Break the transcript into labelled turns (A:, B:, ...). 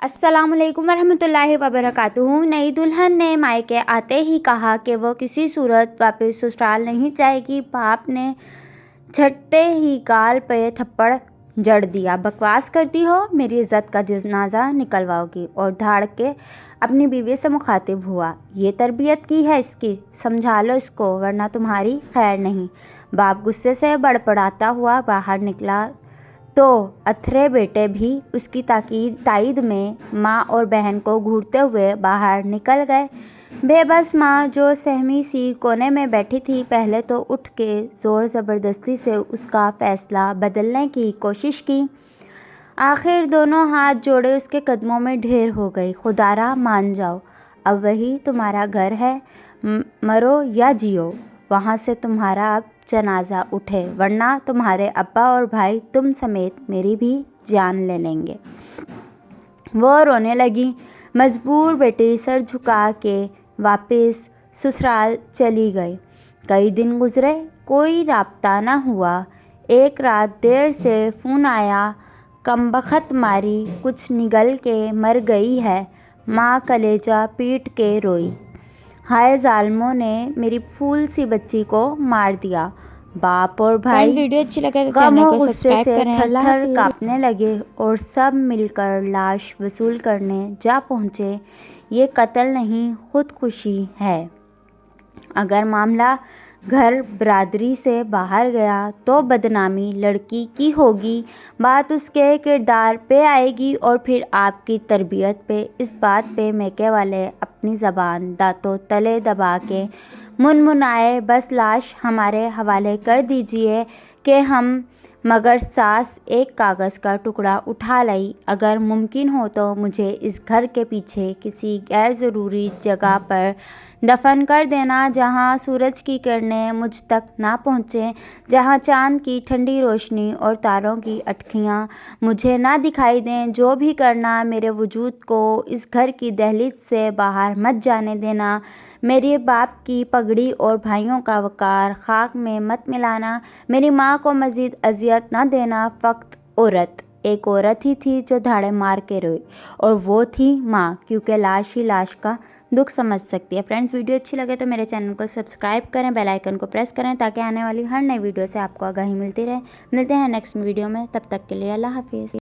A: अस्सलाम वालेकुम रहमतुल्लाहि वबरकातुहू। नई दुल्हन ने मायके आते ही कहा कि वो किसी सूरत वापस ससुराल नहीं जाएगी। बाप ने झटते ही गाल पे थप्पड़ जड़ दिया। बकवास करती हो, मेरी इज़्ज़त का जनाजा निकलवाओगी। और धाड़ के अपनी बीवी से मुखातिब हुआ। ये तरबियत की है इसकी, समझा लो इसको वरना तुम्हारी खैर नहीं। बाप गुस्से से बड़बड़ाता हुआ बाहर निकला तो अथरे बेटे भी उसकी तायीद में माँ और बहन को घूरते हुए बाहर निकल गए। बेबस माँ जो सहमी सी कोने में बैठी थी, पहले तो उठ के ज़ोर ज़बरदस्ती से उसका फ़ैसला बदलने की कोशिश की। आखिर दोनों हाथ जोड़े उसके कदमों में ढेर हो गई। खुदारा मान जाओ, अब वही तुम्हारा घर है, मरो या जियो, वहाँ से तुम्हारा अब जनाजा उठे, वरना तुम्हारे अब्बा और भाई तुम समेत मेरी भी जान ले लेंगे। वो रोने लगी। मजबूर बेटी सर झुका के वापस ससुराल चली गई। कई दिन गुजरे, कोई राब्ता न हुआ। एक रात देर से फ़ोन आया, कमबख्त मारी कुछ निगल के मर गई है। माँ कलेजा पीट के रोई, हाय ज़ालिमों ने मेरी फूल सी बच्ची को मार दिया। बाप और भाई
B: वीडियो अच्छी लगे तो
A: गम
B: चैनल
A: और
B: को
A: गुस्से
B: सब्सक्राइब
A: से
B: करें। अल्लाह
A: थर-थर
B: हाफिज़।
A: कांपने लगे और सब मिलकर लाश वसूल करने जा पहुँचे। ये कत्ल नहीं, खुदकुशी है। अगर मामला घर बरादरी से बाहर गया तो बदनामी लड़की की होगी, बात उसके किरदार पे आएगी और फिर आपकी तरबियत पे। इस बात पे मैके वाले अपनी ज़बान दांतों तले दबा के मुनमुनाए, बस लाश हमारे हवाले कर दीजिए कि हम। मगर सास एक कागज़ का टुकड़ा उठा लाई, अगर मुमकिन हो तो मुझे इस घर के पीछे किसी गैर ज़रूरी जगह पर दफन कर देना, जहाँ सूरज की किरणें मुझ तक ना पहुँचें, जहाँ चाँद की ठंडी रोशनी और तारों की अटकियाँ मुझे ना दिखाई दें। जो भी करना, मेरे वजूद को इस घर की दहलीज से बाहर मत जाने देना। मेरे बाप की पगड़ी और भाइयों का वक़ार खाक में मत मिलाना। मेरी माँ को मज़ीद अजियत न देना। फ़क़्त औरत, एक औरत ही थी जो धाड़े मार के रोई, और वो थी माँ, क्योंकि लाश ही लाश का दुख समझ सकती है। फ्रेंड्स, वीडियो अच्छी लगे तो मेरे चैनल को सब्सक्राइब करें, बेल आइकन को प्रेस करें ताकि आने वाली हर नई वीडियो से आपको आगाही मिलती रहे। मिलते हैं नेक्स्ट वीडियो में, तब तक के लिए अल्लाह हाफिज़।